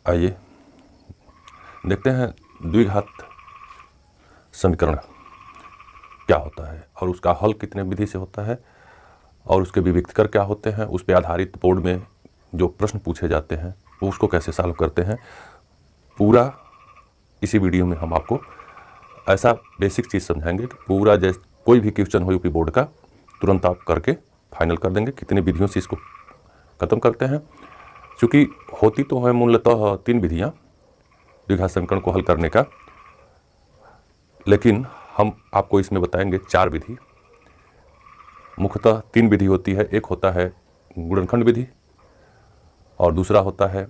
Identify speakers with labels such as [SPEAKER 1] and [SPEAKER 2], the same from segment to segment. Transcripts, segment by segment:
[SPEAKER 1] आइए देखते हैं द्विघात समीकरण क्या होता है और उसका हल कितने विधि से होता है और उसके विविक्तकर क्या होते हैं, उस पर आधारित बोर्ड में जो प्रश्न पूछे जाते हैं वो उसको कैसे सॉल्व करते हैं। पूरा इसी वीडियो में हम आपको ऐसा बेसिक चीज़ समझाएंगे कि पूरा जैसे कोई भी क्वेश्चन हो यूपी बोर्ड का तुरंत आप करके फाइनल कर देंगे। कितनी विधियों से इसको ख़त्म करते हैं, क्योंकि होती तो है मूलतः 3 विधियाँ द्विघात समीकरण को हल करने का, लेकिन हम आपको इसमें बताएंगे 4 विधि। मुख्यतः 3 विधि होती है। एक होता है गुणनखंड विधि और दूसरा होता है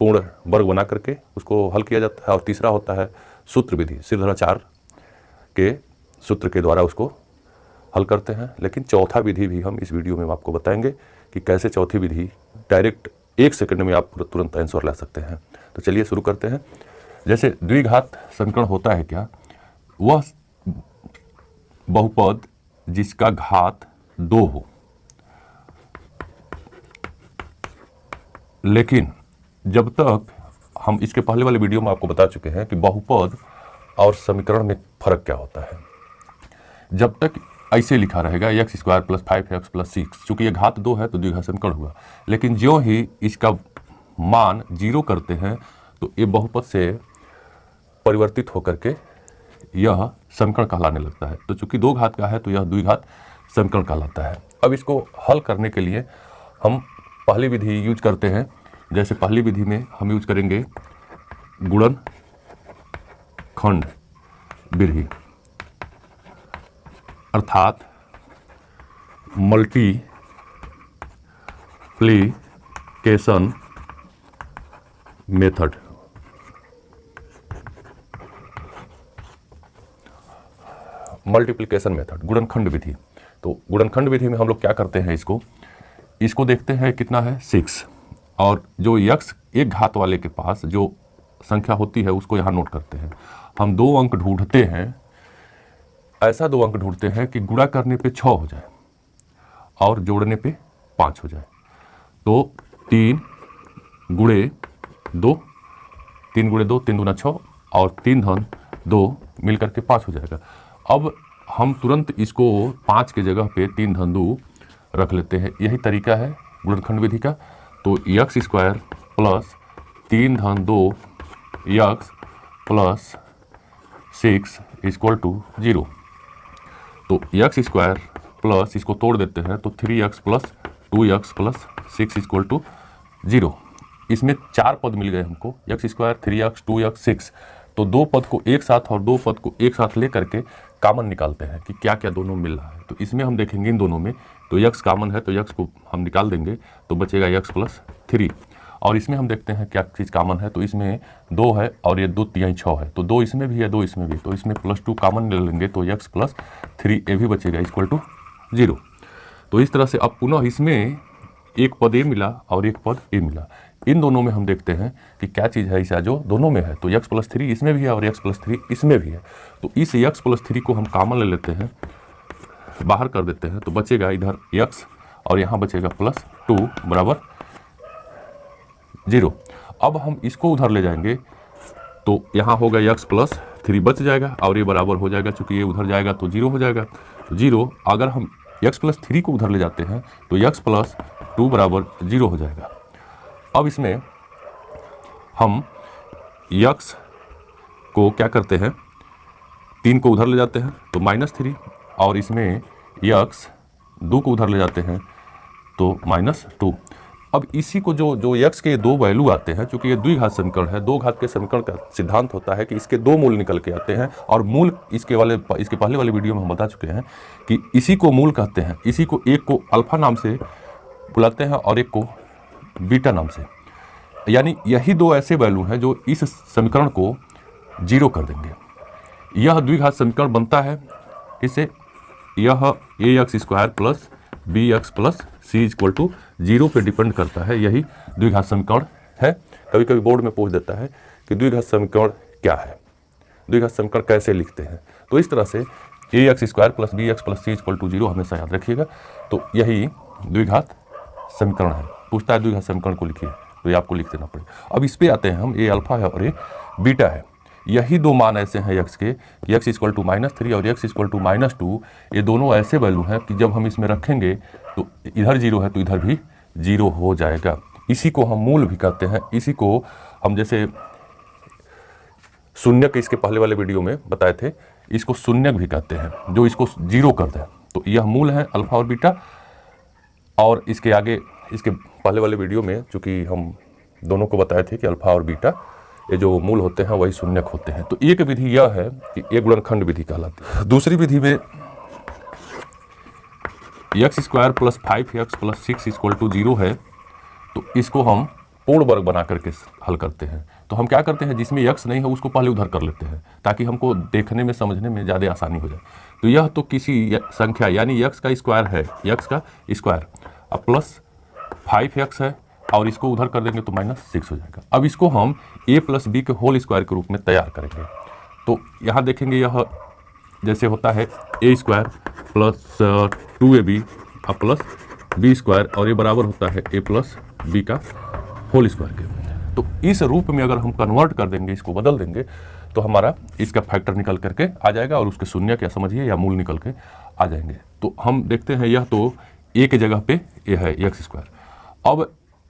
[SPEAKER 1] पूर्ण वर्ग बना करके उसको हल किया जाता है और तीसरा होता है सूत्र विधि, सिद्धाचार्य के सूत्र के द्वारा उसको हल करते हैं। लेकिन चौथा विधि भी हम इस वीडियो में आपको बताएंगे कि कैसे चौथी विधि डायरेक्ट 1 सेकंड में आप तुरंत आंसर ला सकते हैं। तो चलिए शुरू करते हैं। जैसे द्विघात समीकरण होता है क्या, वह बहुपद जिसका घात 2 हो, लेकिन जब तक हम इसके पहले वाले वीडियो में आपको बता चुके हैं कि बहुपद और समीकरण में फर्क क्या होता है। जब तक ऐसे लिखा रहेगा x² + 5x + 6, चूँकि ये घात 2 है तो द्विघात समीकरण हुआ, लेकिन जो ही इसका मान 0 करते हैं तो ये बहुपद से परिवर्तित होकर के यह समीकरण कहलाने लगता है। तो चूँकि 2 घात का है तो यह द्विघात समीकरण कहलाता है। अब इसको हल करने के लिए हम पहली विधि यूज करते हैं। जैसे पहली विधि में हम यूज करेंगे गुणनखंड विधि, अर्थात मल्टीप्लिकेशन मेथड। मल्टीप्लिकेशन मेथड गुणनखंड विधि। तो गुणनखंड विधि में हम लोग क्या करते हैं, इसको देखते हैं कितना है 6, और जो x एक घात वाले के पास जो संख्या होती है उसको यहाँ नोट करते हैं। हम 2 अंक ढूंढते हैं, ऐसा 2 अंक ढूंढते हैं कि गुणा करने पे 6 हो जाए और जोड़ने पे 5 हो जाए। तो 3 गुणे 2, 3 गुणे 2 3 दूना 6 और 3 धन 2 मिल करके 5 हो जाएगा। अब हम तुरंत इसको 5 के जगह पे 3 धन 2 रख लेते हैं। यही तरीका है गुणनखंड विधि का। तो x² + 3 धन 2 x + 6 = 0। तो x² प्लस इसको तोड़ देते हैं तो 3x + 2x + 6 = 0। इसमें 4 पद मिल गए हमको, x², 3x, 2x, 6। तो 2 पद को एक साथ और 2 पद को एक साथ ले करके कॉमन निकालते हैं कि क्या क्या दोनों मिल रहा है। तो इसमें हम देखेंगे इन दोनों में तो x कॉमन है तो x को हम निकाल देंगे तो बचेगा x + 3। और इसमें हम देखते हैं क्या चीज़ कॉमन है, तो इसमें 2 है और ये 2 3 6 है, तो 2 इसमें भी है 2 इसमें भी, तो इसमें +2 कॉमन ले लेंगे तो x + 3 ये भी बचेगा = 0। तो इस तरह से अब पुनः इसमें एक पद ए मिला और एक पद ए मिला। इन दोनों में हम देखते हैं कि क्या चीज़ है ऐसा जो दोनों में है। तो x + 3 इसमें भी है और x + 3 इसमें भी है। तो इस x + 3 को हम कॉमन ले लेते हैं, बाहर कर देते हैं, तो बचेगा इधर x और यहाँ बचेगा +2 = 0। अब हम इसको उधर ले जाएंगे तो यहाँ होगा x + 3 बच जाएगा और ये बराबर हो जाएगा, चूँकि ये उधर जाएगा तो 0 हो जाएगा। तो 0 अगर हम x + 3 को उधर ले जाते हैं तो x + 2 = 0 हो जाएगा। अब इसमें हम x को क्या करते हैं, 3 को उधर ले जाते हैं तो -3, और इसमें x 2 को उधर ले जाते हैं तो -2। अब इसी को जो x के 2 वैल्यू आते हैं, क्योंकि ये द्विघात समीकरण है, 2 घात के समीकरण का सिद्धांत होता है कि इसके 2 मूल निकल के आते हैं, और मूल इसके पहले वाले वीडियो में हम बता चुके हैं कि इसी को मूल कहते हैं। इसी को एक को अल्फा नाम से बुलाते हैं और एक को बीटा नाम से। यानी यही 2 ऐसे वैल्यू हैं जो इस समीकरण को 0 कर देंगे। यह द्विघात समीकरण बनता है इससे, यह ax² + bx + c = 0 पे डिपेंड करता है। यही द्विघात समीकरण है। कभी कभी बोर्ड में पूछ देता है कि द्विघात समीकरण क्या है, द्विघात समीकरण कैसे लिखते हैं। तो इस तरह से ax² + bx + c = 0 हमेशा याद रखिएगा। तो यही द्विघात समीकरण है। पूछता है द्विघात समीकरण को लिखिए, तो ये आपको लिख देना पड़ेगा। अब इस पे आते हैं हम, ये अल्फा है और ये बीटा है। यही दो मान ऐसे हैं यक्स के, यक्स इक्वल टू -3 और यक्स इक्वल टू -2। ये दोनों ऐसे वैल्यू हैं कि जब हम इसमें रखेंगे तो इधर 0 है तो इधर भी 0 हो जाएगा। इसी को हम मूल भी कहते हैं। इसी को हम जैसे शून्यक इसके पहले वाले वीडियो में बताए थे, इसको शून्यक भी कहते हैं, जो इसको 0 कर दे। तो यह मूल है अल्फा और बीटा। और इसके आगे इसके पहले वाले वीडियो में चूँकि हम दोनों को बताए थे कि अल्फा और बीटा ये जो मूल होते हैं वही शून्यक होते हैं। तो एक विधि यह है कि एक गुणनखंड विधि कहलाती है। दूसरी विधि में x² + 5x + 6 = 0 है, तो इसको हम पूर्ण वर्ग बना करके हल करते हैं। तो हम क्या करते हैं, जिसमें x नहीं है उसको पहले उधर कर लेते हैं ताकि हमको देखने में समझने में ज़्यादा आसानी हो जाए। तो यह तो किसी संख्या यानी x का स्क्वायर है, x का स्क्वायर अब प्लस 5x है और इसको उधर कर देंगे तो -6 हो जाएगा। अब इसको हम a + b के होल स्क्वायर के रूप में तैयार करेंगे। तो यहाँ देखेंगे यह जैसे होता है a² + 2ab प्लस b² और ये बराबर होता है a + b का होल स्क्वायर के। तो इस रूप में अगर हम कन्वर्ट कर देंगे, इसको बदल देंगे, तो हमारा इसका फैक्टर निकल करके आ जाएगा और उसके शून्य क्या समझिए या मूल निकल के आ जाएंगे। तो हम देखते हैं, यह तो a के जगह पे ये है x²। अब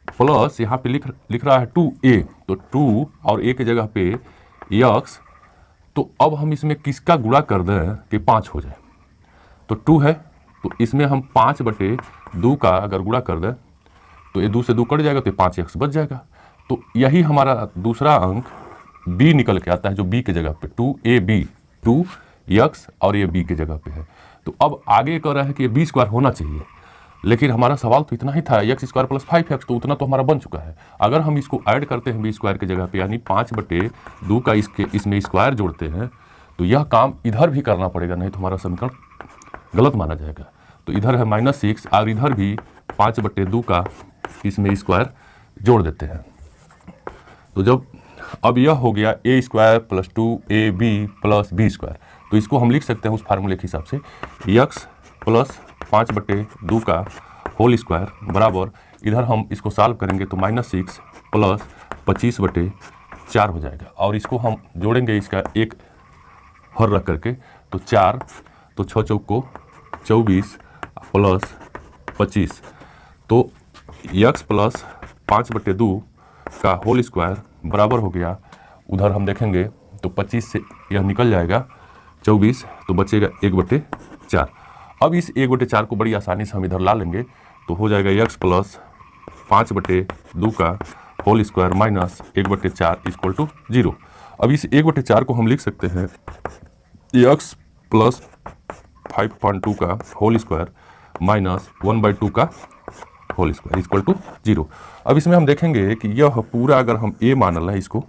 [SPEAKER 1] प्लस यहाँ पे लिख रहा है 2a, तो 2 और a की जगह पे x। तो अब हम इसमें किसका गुणा कर दें कि 5 हो जाए। तो 2 है तो इसमें हम 5/2 का अगर गुणा कर दें तो ये 2 से 2 कट जाएगा तो 5x बच जाएगा। तो यही हमारा दूसरा अंक b निकल के आता है, जो b के जगह पे 2ab, 2x और ये b के जगह पे है। तो अब आगे कह रहा है कि ये b² होना चाहिए, लेकिन हमारा सवाल तो इतना ही था, x² + 5x, तो उतना तो हमारा बन चुका है। अगर हम इसको ऐड करते हैं b² की जगह पे यानी 5/2 का इसमें स्क्वायर जोड़ते हैं तो यह काम इधर भी करना पड़ेगा, नहीं तो हमारा समीकरण गलत माना जाएगा। तो इधर है -6 और इधर भी 5/2 का इसमें स्क्वायर जोड़ देते हैं। तो जब अब यह हो गया a² + 2ab + b², तो इसको हम लिख सकते हैं उस फार्मूले के हिसाब से x + 5/2 का होल स्क्वायर बराबर, इधर हम इसको सॉल्व करेंगे तो -6 + 25/4 हो जाएगा। और इसको हम जोड़ेंगे इसका एक हर रख करके, तो 4 तो 6 चौक को 24 + 25, तो x + 5/2 का होल स्क्वायर बराबर हो गया, उधर हम देखेंगे तो 25 से यह निकल जाएगा 24, तो बचेगा 1/4। अब इस 1/4 को बड़ी आसानी से हम इधर ला लेंगे तो हो जाएगा x + 5/2 का होल स्क्वायर माइनस 1/4 = 0। अब इस 1/4 को हम लिख सकते हैं x + 5.2 का होल स्क्वायर माइनस 1/2 का होल स्क्वायर = 0। अब इसमें हम देखेंगे कि यह पूरा अगर हम a मान लें इसको,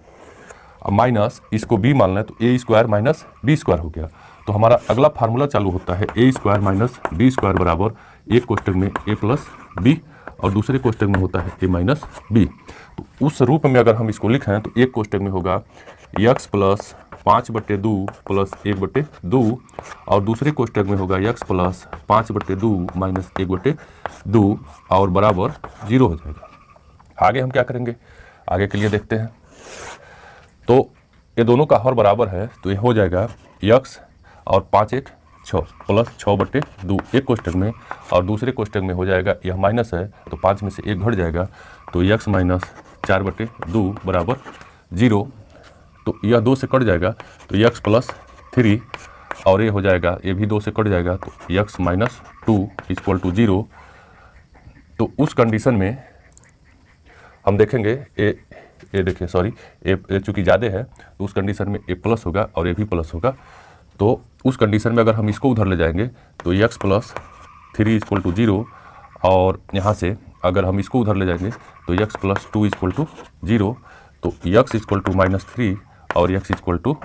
[SPEAKER 1] माइनस इसको b मान लें, तो a² - b² हो गया। तो हमारा अगला फार्मूला चालू होता है a² - b² बराबर एक कोष्टक में a + b और दूसरे कोष्टक में होता है a - b। तो उस रूप में अगर हम इसको लिखें तो एक कोष्टक में होगा x + 5/2 + 1/2 और दूसरे कोष्टक में होगा x + 5/2 - 1/2 और बराबर 0 हो जाएगा। आगे हम क्या करेंगे, आगे के लिए देखते हैं। तो ये दोनों का हर बराबर है, तो ये हो जाएगा x और 5 × 6 + 6/2 एक कोष्टक में और दूसरे कोष्टक में हो जाएगा, यह माइनस है तो 5 में से 1 घट जाएगा, तो x - 4/2 बराबर 0। तो यह 2 से कट जाएगा तो x + 3 और ये हो जाएगा, ये भी 2 से कट जाएगा तो x - 2 = 0। तो उस कंडीशन में हम देखेंगे ये देखिए सॉरी ए चूँकि ज़्यादा है तो उस कंडीशन में a प्लस होगा और ये भी प्लस होगा। तो उस कंडीशन में अगर हम इसको उधर ले जाएंगे तो x + 3 = 0 और यहाँ से अगर हम इसको उधर ले जाएंगे तो x + 2 = 0। तो x = -3 और x =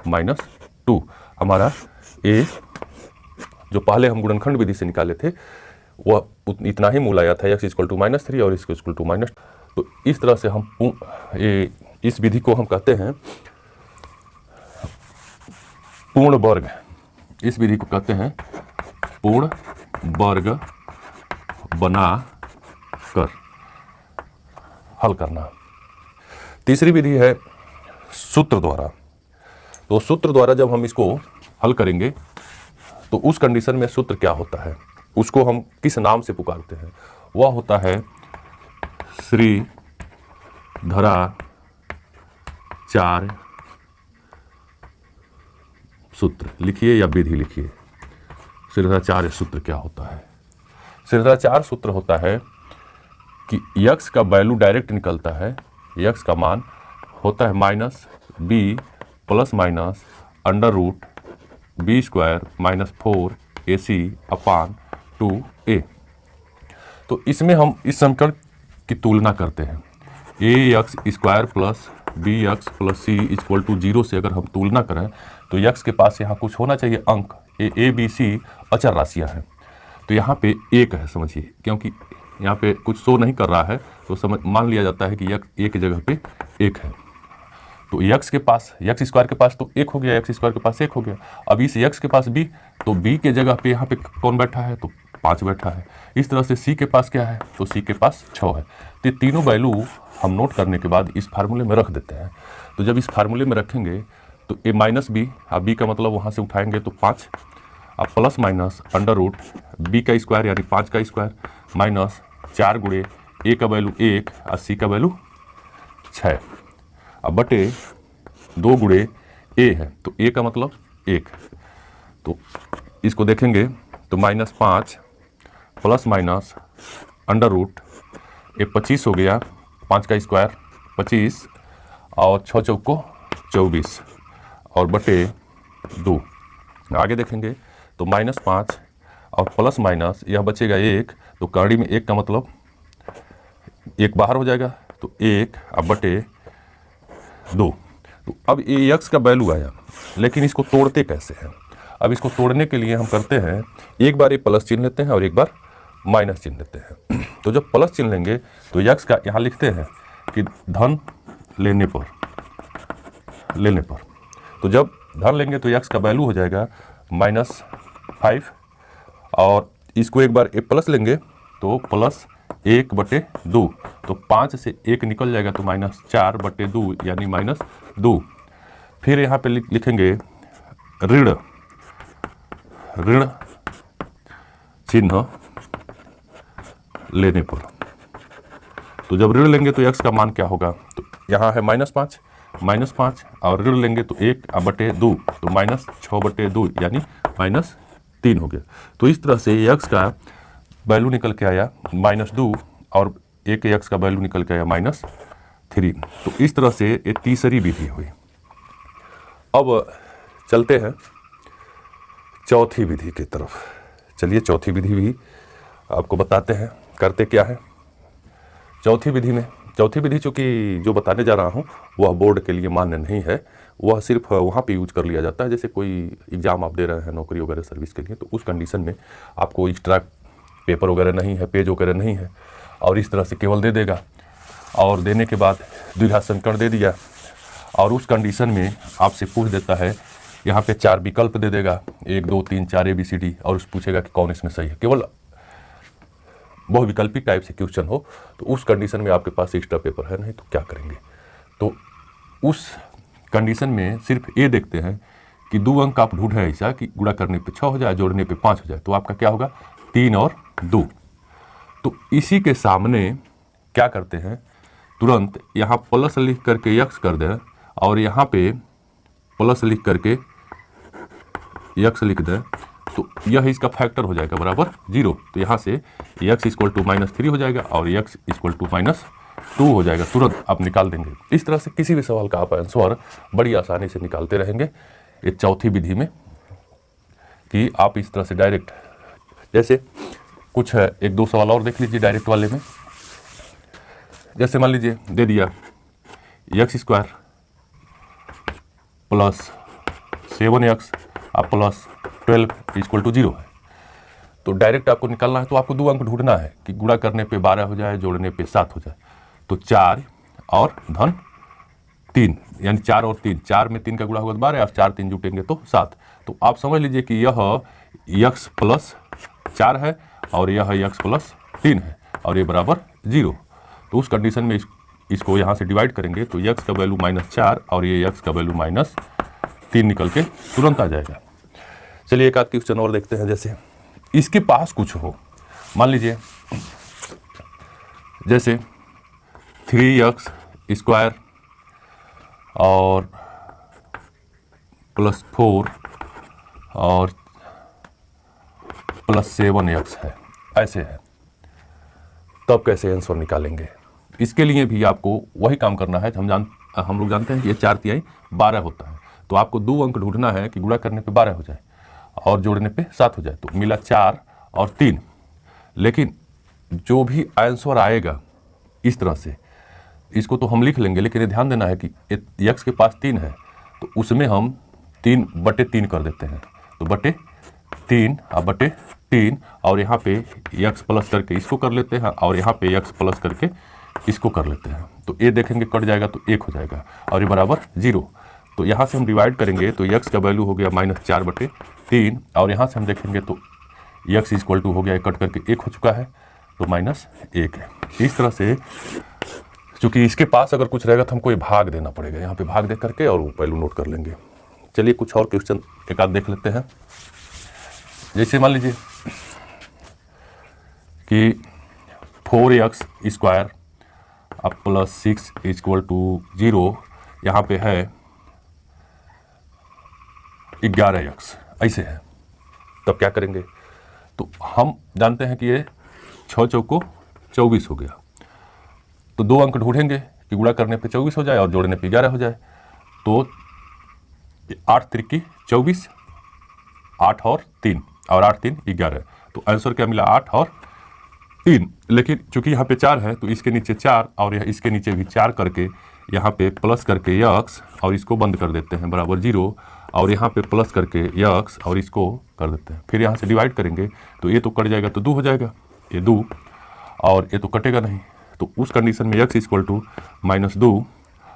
[SPEAKER 1] -2। हमारा a जो पहले हम गुणनखंड विधि से निकाले थे वह इतना ही मूल आया था, x = -3 और x = तो इस तरह से हम इस विधि को हम कहते हैं पूर्ण वर्ग। इस विधि को कहते हैं पूर्ण वर्ग बना कर हल करना। तीसरी विधि है सूत्र द्वारा। तो सूत्र द्वारा जब हम इसको हल करेंगे तो उस कंडीशन में सूत्र क्या होता है, उसको हम किस नाम से पुकारते हैं, वह होता है श्रीधराचार्य सूत्र। लिखिए या विधि लिखिए। श्रीधराचार्य सूत्र क्या होता है? श्रीधराचार्य सूत्र होता है कि यक्स का वैल्यू डायरेक्ट निकलता है, यक्स का मान होता है minus b plus minus under root b square minus 4ac upon 2a। तो इसमें हम इस समीकरण की तुलना करते हैं। ax square plus b x plus c equal to 0 से अगर हम तुलना करें तो यक्स के पास यहाँ कुछ होना चाहिए अंक, ए बी सी अचर राशियाँ हैं, तो यहाँ पे एक है समझिए, क्योंकि यहाँ पे कुछ शो नहीं कर रहा है तो समझ मान लिया जाता है कि यक्स ए की जगह पे एक है। तो यक्स के पास, यक्स स्क्वायर के पास तो एक हो गया, यक्स स्क्वायर के पास एक हो गया। अब इस यक्स के पास बी, तो बी के जगह पे यहाँ पे कौन बैठा है, तो 5 बैठा है। इस तरह से सी के पास क्या है, तो सी के पास 6 है। तो ये तीनों वैल्यू हम नोट करने के बाद इस फार्मूले में रख देते हैं। तो जब इस फार्मूले में रखेंगे तो ए माइनस बी, अब बी का मतलब वहाँ से उठाएंगे तो 5, अब plus minus under root b का स्क्वायर यानी 5 का स्क्वायर माइनस 4 गुणे ए का वैल्यू 1 और सी का वैल्यू 6, अब बटे 2 गुणे ए है, तो ए का मतलब 1। तो इसको देखेंगे तो -5 प्लस माइनस अंडर रूट ए 25 हो गया, 5 का स्क्वायर 25 और 6 चौको 24 और बटे 2। आगे देखेंगे तो -5 और प्लस माइनस यह बचेगा 1, तो कड़ी में 1 का मतलब 1 बाहर हो जाएगा, तो 1 अब बटे 2। तो अब ये एक्स का वैल्यू आया, लेकिन इसको तोड़ते कैसे हैं? अब इसको तोड़ने के लिए हम करते हैं, एक बार ये प्लस चिन्ह लेते हैं और एक बार माइनस चिन्ह लेते हैं। तो जब प्लस चिन्ह लेंगे तो एक्स का यहाँ लिखते हैं कि धन लेने पर, तो जब धन लेंगे तो एक्स का वैल्यू हो जाएगा -5 और इसको एक बार ए प्लस लेंगे तो प्लस 1/2, तो 5 से 1 निकल जाएगा तो -4/2 यानी -2। फिर यहाँ पे लिखेंगे ऋण चिन्ह लेने पर। तो जब ऋण लेंगे तो एक्स का मान क्या होगा, तो यहाँ है -5 और ऋण लेंगे तो 1/2, तो -6/2 यानी -3 हो गया। तो इस तरह से एक्स का वैल्यू निकल के आया -2 और एक एक्स का वैल्यू निकल के आया -3। तो इस तरह से ये तीसरी विधि हुई। अब चलते हैं चौथी विधि की तरफ। चलिए चौथी विधि भी आपको बताते हैं करते क्या है। चौथी विधि चूँकि जो बताने जा रहा हूँ वह बोर्ड के लिए मान्य नहीं है, वह सिर्फ वहाँ पे यूज कर लिया जाता है। जैसे कोई एग्ज़ाम आप दे रहे हैं नौकरी वगैरह सर्विस के लिए, तो उस कंडीशन में आपको एक्स्ट्रा पेपर वगैरह नहीं है, पेज वगैरह नहीं है, और इस तरह से केवल दे देगा और देने के बाद द्विघात समीकरण दे दिया और उस कंडीशन में आपसे पूछ देता है, यहाँ पे 4 विकल्प दे देगा 1 2 3 4 ABCD और उस पूछेगा कि कौन इसमें सही है। केवल बहुविकल्पी टाइप से क्वेश्चन हो तो उस कंडीशन में आपके पास एक्स्ट्रा पेपर है नहीं तो क्या करेंगे। तो उस कंडीशन में सिर्फ ये देखते हैं कि 2 अंक आप ढूंढे ऐसा कि गुणा करने पे 6 हो जाए, जोड़ने पे 5 हो जाए, तो आपका क्या होगा 3 और 2। तो इसी के सामने क्या करते हैं, तुरंत यहाँ प्लस लिख करके यक्स कर दें और यहाँ पे प्लस लिख करके यक्स लिख दें, तो यह इसका फैक्टर हो जाएगा बराबर 0। तो यहाँ से x = -3 हो जाएगा और x = -2 हो जाएगा, तुरंत आप निकाल देंगे। इस तरह से किसी भी सवाल का आप आंसर बड़ी आसानी से निकालते रहेंगे ये चौथी विधि में, कि आप इस तरह से डायरेक्ट, जैसे कुछ है 1-2 सवाल और देख लीजिए डायरेक्ट वाले में। जैसे मान लीजिए दे दिया x² + 7x + 12 = 0 है, तो डायरेक्ट आपको निकालना है तो आपको 2 अंक ढूंढना है कि गुणा करने पे 12 हो जाए, जोड़ने पे 7 हो जाए। तो 4 और धन 3 यानी 4 और 3, 4 में 3 का गुणा होगा तो 12 और 4 3 जुटेंगे तो 7। तो आप समझ लीजिए कि यह x + 4 है और यह x + 3 है और ये बराबर 0। तो उस कंडीशन में इसको यहाँ से डिवाइड करेंगे तो x का वैल्यू -4 और ये x का वैल्यू -3 निकल के तुरंत आ जाएगा। चलिए एक आध क्वेश्चन और देखते हैं। जैसे इसके पास कुछ हो, मान लीजिए जैसे 3x² और +4 और +7x है, ऐसे है, तब कैसे आंसर निकालेंगे? इसके लिए भी आपको वही काम करना है। हम लोग जानते हैं कि ये 4 × 12 होता है, तो आपको 2 अंक ढूंढना है कि गुणा करने पे 12 हो जाए और जोड़ने पे 7 हो जाए। तो मिला 4 और 3, लेकिन जो भी आंसर आएगा इस तरह से, इसको तो हम लिख लेंगे, लेकिन ये ध्यान देना है कि x के पास 3 है तो उसमें हम 3/3 कर देते हैं। तो /3 और /3 और यहाँ पे x प्लस करके इसको कर लेते हैं और यहाँ पे x प्लस करके इसको कर लेते हैं। तो ये देखेंगे कट जाएगा तो 1 हो जाएगा और ये बराबर 0। तो यहाँ से हम डिवाइड करेंगे तो x का वैल्यू हो गया -4/3 और यहाँ से हम देखेंगे तो x इक्वल टू हो गया, कट करके 1 हो चुका है तो -1 है। इस तरह से चूँकि इसके पास अगर कुछ रहेगा तो हमको ये भाग देना पड़ेगा, यहाँ पे भाग दे करके और वैल्यू नोट कर लेंगे। चलिए कुछ और क्वेश्चन एक आध देख लेते हैं। जैसे मान लीजिए कि 4x² अब +6 = 0, यहाँ पे है 11x, ऐसे है, तब क्या करेंगे? तो हम जानते हैं कि ये 6 चौको 24 हो गया, तो 2 अंक ढूंढेंगे कि गुणा करने पे 24 हो जाए और जोड़ने पे 11 हो जाए। तो 8 × 24, 8 और 3 और 8 3 11, तो आंसर क्या मिला? 8 और 3। लेकिन चूंकि यहाँ पे 4 है तो इसके नीचे 4 और इसके नीचे भी 4 करके यहाँ पे प्लस करके x और इसको बंद कर देते हैं बराबर 0 और यहाँ पे प्लस करके x और इसको कर देते हैं। फिर यहाँ से डिवाइड करेंगे तो ये तो कट जाएगा तो 2 हो जाएगा, ये 2 और ये तो कटेगा नहीं। तो उस कंडीशन में x इक्वल टू -2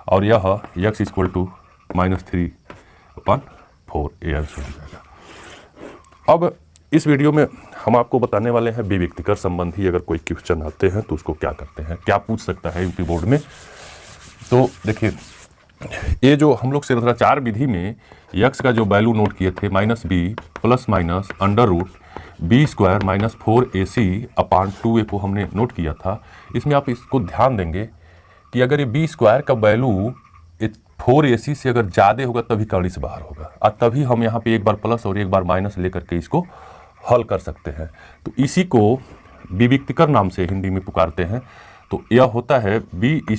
[SPEAKER 1] और यह x इक्वल टू -3/4, ये आंसर हो जाएगा। अब इस वीडियो में हम आपको बताने वाले हैं विविक्तिकर संबंधी अगर कोई क्वेश्चन आते हैं तो उसको क्या करते हैं, क्या पूछ सकता है यूपी बोर्ड में। तो देखिए, ये जो हम लोग श्रेणीचार विधि में x का जो वैल्यू नोट किए थे -b ± √b² - 4ac/2a को हमने नोट किया था। इसमें आप इसको ध्यान देंगे कि अगर ये b² का वैल्यू 4ac से अगर ज़्यादा होगा तभी कड़ी से बाहर होगा, और तभी हम यहाँ पे एक बार प्लस और एक बार माइनस लेकर के इसको हल कर सकते हैं। तो इसी को विविक्तिकर नाम से हिंदी में पुकारते हैं। तो यह होता है b² -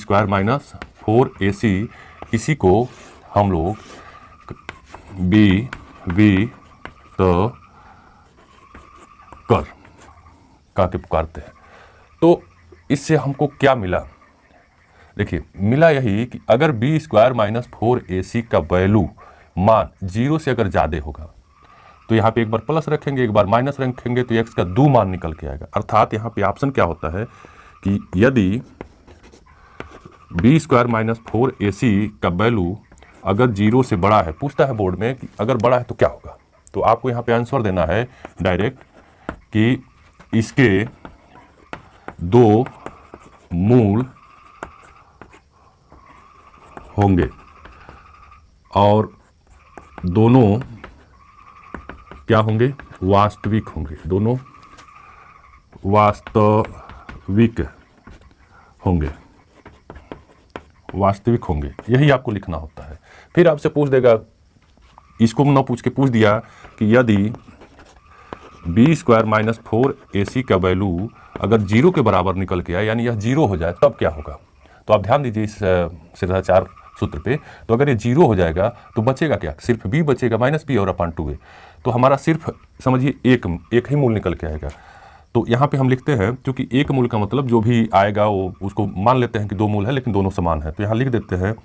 [SPEAKER 1] 4ac, इसी को हम लोग कर कह के पुकारते हैं। तो इससे हमको क्या मिला? देखिए, मिला यही कि अगर b² - 4ac का वैल्यू मान 0 से अगर ज़्यादा होगा तो यहाँ पे एक बार प्लस रखेंगे, एक बार माइनस रखेंगे तो x का 2 मान निकल के आएगा। अर्थात यहाँ पे ऑप्शन क्या होता है कि यदि b² - 4ac का वैल्यू अगर 0 से बड़ा है, पूछता है बोर्ड में कि अगर बड़ा है तो क्या होगा, तो आपको यहाँ पे आंसर देना है डायरेक्ट कि इसके 2 मूल होंगे और दोनों क्या होंगे? वास्तविक होंगे, दोनों वास्तविक होंगे, वास्तविक होंगे, यही आपको लिखना होता है। फिर आपसे पूछ देगा, इसको न पूछ के पूछ दिया कि यदि b² - 4ac का वैल्यू अगर 0 के बराबर निकल के आए, यानी यह 0 हो जाए, तब क्या होगा? तो आप ध्यान दीजिए इस श्रेणीचार सूत्र पे। तो अगर ये 0 हो जाएगा तो बचेगा क्या? सिर्फ b बचेगा, -b और /2a। तो हमारा सिर्फ समझिए एक ही मूल निकल के आएगा। तो यहाँ पे हम लिखते हैं, क्योंकि एक मूल का मतलब जो भी आएगा वो उसको मान लेते हैं कि 2 मूल है लेकिन दोनों समान है, तो यहाँ लिख देते हैं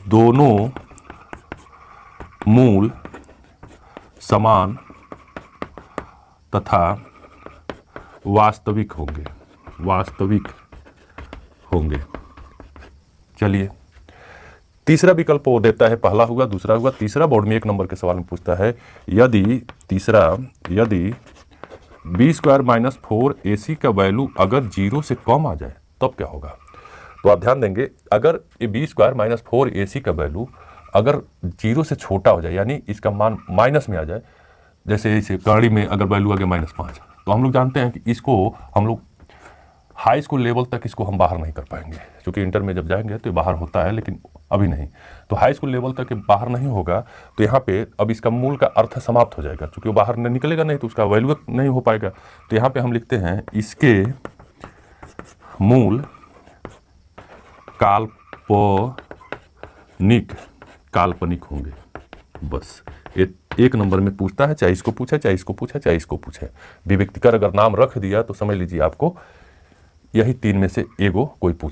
[SPEAKER 1] दोनों मूल समान तथा वास्तविक होंगे, वास्तविक होंगे। चलिए, तीसरा विकल्प वो देता है, पहला हुआ, दूसरा हुआ, तीसरा बोर्ड में 1 नंबर के सवाल में पूछता है यदि b² - 4ac का वैल्यू अगर 0 से कम आ जाए तब क्या होगा? तो आप ध्यान देंगे, अगर ये बी स्क्वायर माइनस 4ac का वैल्यू अगर 0 से छोटा हो जाए, यानी इसका मान माइनस में आ जाए, जैसे इसे गाड़ी में अगर वैल्यू आ गया -5, तो हम लोग जानते हैं कि इसको हम लोग हाई स्कूल लेवल तक इसको हम बाहर नहीं कर पाएंगे, क्योंकि इंटर में जब जाएंगे तो ये बाहर होता है, लेकिन अभी नहीं। तो हाई स्कूल लेवल तक बाहर नहीं होगा, तो यहाँ पे अब इसका मूल का अर्थ समाप्त हो जाएगा, क्योंकि वो बाहर निकलेगा नहीं तो उसका वैल्यू नहीं हो पाएगा। तो यहाँ पे हम लिखते हैं इसके मूल काल्पनिक होंगे। बस एक नंबर में पूछता है, चाहे इसको पूछे चाहे इसको पूछे चाहे इसको पूछे, विभक्तिकर अगर नाम रख दिया तो समझ लीजिए आपको यही 3 में से एगो कोई पूछे।